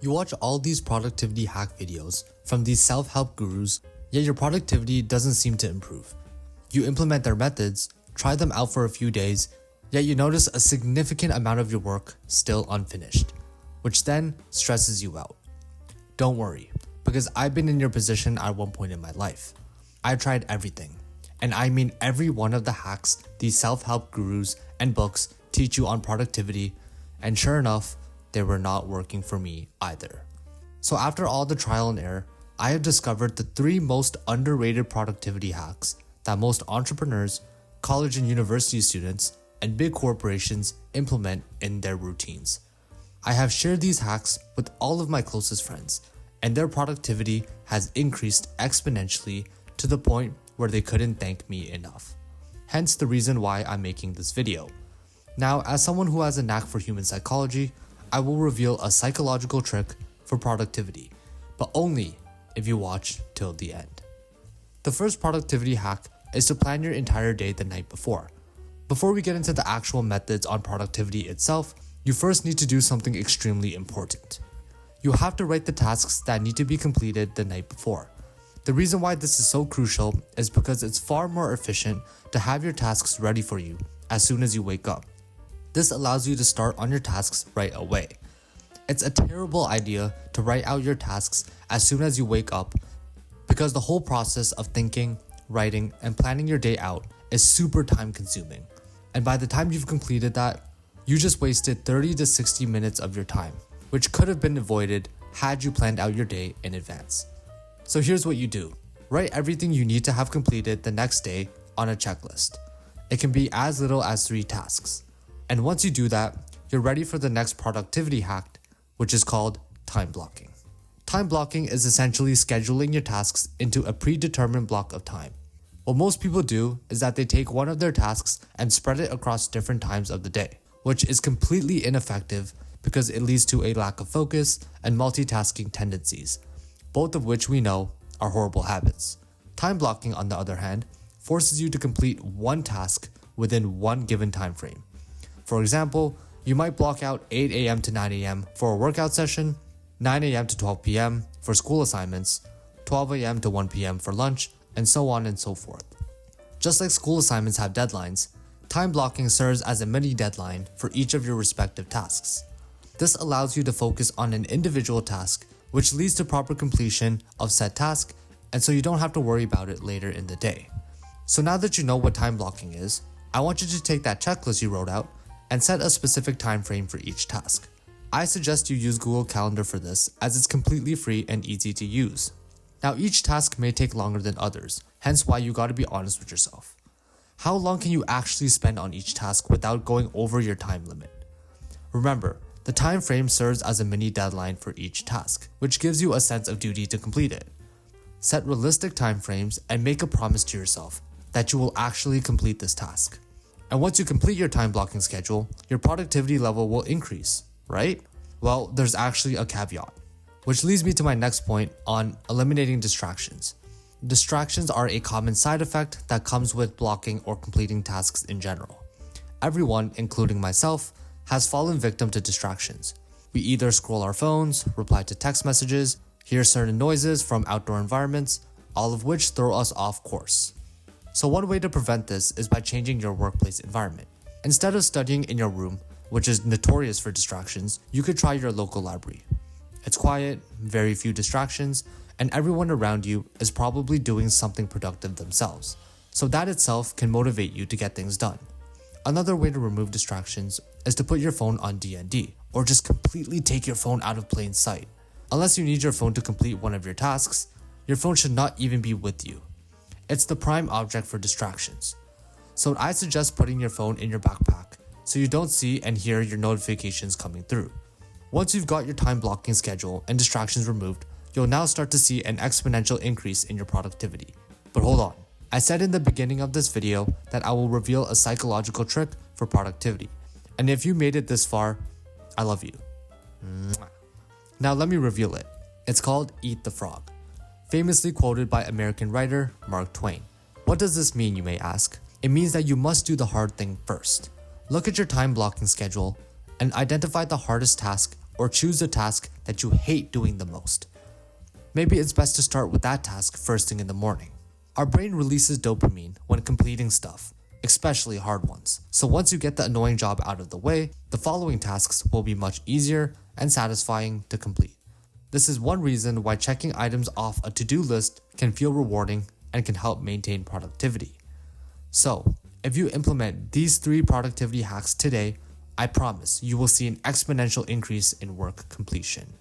You watch all these productivity hack videos from these self-help gurus, yet your productivity doesn't seem to improve. You implement their methods, try them out for a few days, yet you notice a significant amount of your work still unfinished, which then stresses you out. Don't worry, because I've been in your position at one point in my life. I tried everything, and I mean every one of the hacks these self-help gurus and books teach you on productivity, and sure enough, they were not working for me either. So after all the trial and error, I have discovered the 3 most underrated productivity hacks that most entrepreneurs, college and university students, and big corporations implement in their routines. I have shared these hacks with all of my closest friends, and their productivity has increased exponentially to the point where they couldn't thank me enough. Hence the reason why I'm making this video. Now, as someone who has a knack for human psychology, I will reveal a psychological trick for productivity, but only if you watch till the end. The first productivity hack is to plan your entire day the night before. Before we get into the actual methods on productivity itself, you first need to do something extremely important. You have to write the tasks that need to be completed the night before. The reason why this is so crucial is because it's far more efficient to have your tasks ready for you as soon as you wake up. This allows you to start on your tasks right away. It's a terrible idea to write out your tasks as soon as you wake up because the whole process of thinking, writing, and planning your day out is super time consuming. And by the time you've completed that, you just wasted 30 to 60 minutes of your time, which could have been avoided had you planned out your day in advance. So here's what you do. Write everything you need to have completed the next day on a checklist. It can be as little as 3 tasks. And once you do that, you're ready for the next productivity hack, which is called time blocking. Time blocking is essentially scheduling your tasks into a predetermined block of time. What most people do is that they take one of their tasks and spread it across different times of the day, which is completely ineffective because it leads to a lack of focus and multitasking tendencies, both of which we know are horrible habits. Time blocking, on the other hand, forces you to complete one task within one given time frame. For example, you might block out 8 a.m. to 9 a.m. for a workout session, 9 a.m. to 12 p.m. for school assignments, 12 a.m. to 1 p.m. for lunch, and so on and so forth. Just like school assignments have deadlines, time blocking serves as a mini deadline for each of your respective tasks. This allows you to focus on an individual task, which leads to proper completion of said task, and so you don't have to worry about it later in the day. So now that you know what time blocking is, I want you to take that checklist you wrote out and set a specific time frame for each task. I suggest you use Google Calendar for this as it's completely free and easy to use. Now each task may take longer than others, hence why you gotta be honest with yourself. How long can you actually spend on each task without going over your time limit? Remember, the time frame serves as a mini deadline for each task, which gives you a sense of duty to complete it. Set realistic time frames and make a promise to yourself that you will actually complete this task. And once you complete your time blocking schedule, your productivity level will increase, right? Well, there's actually a caveat, which leads me to my next point on eliminating distractions. Distractions are a common side effect that comes with blocking or completing tasks in general. Everyone, including myself, has fallen victim to distractions. We either scroll our phones, reply to text messages, hear certain noises from outdoor environments, all of which throw us off course. So one way to prevent this is by changing your workplace environment. Instead of studying in your room, which is notorious for distractions, you could try your local library. It's quiet, very few distractions, and everyone around you is probably doing something productive themselves. So that itself can motivate you to get things done. Another way to remove distractions is to put your phone on DND, or just completely take your phone out of plain sight. Unless you need your phone to complete one of your tasks, your phone should not even be with you. It's the prime object for distractions. So I suggest putting your phone in your backpack so you don't see and hear your notifications coming through. Once you've got your time blocking schedule and distractions removed, you'll now start to see an exponential increase in your productivity. But hold on, I said in the beginning of this video that I will reveal a psychological trick for productivity. And if you made it this far, I love you. Now let me reveal it. It's called Eat the Frog, famously quoted by American writer Mark Twain. What does this mean, you may ask? It means that you must do the hard thing first. Look at your time blocking schedule and identify the hardest task or choose a task that you hate doing the most. Maybe it's best to start with that task first thing in the morning. Our brain releases dopamine when completing stuff, especially hard ones. So once you get the annoying job out of the way, the following tasks will be much easier and satisfying to complete. This is one reason why checking items off a to-do list can feel rewarding and can help maintain productivity. So, if you implement these 3 productivity hacks today, I promise you will see an exponential increase in work completion.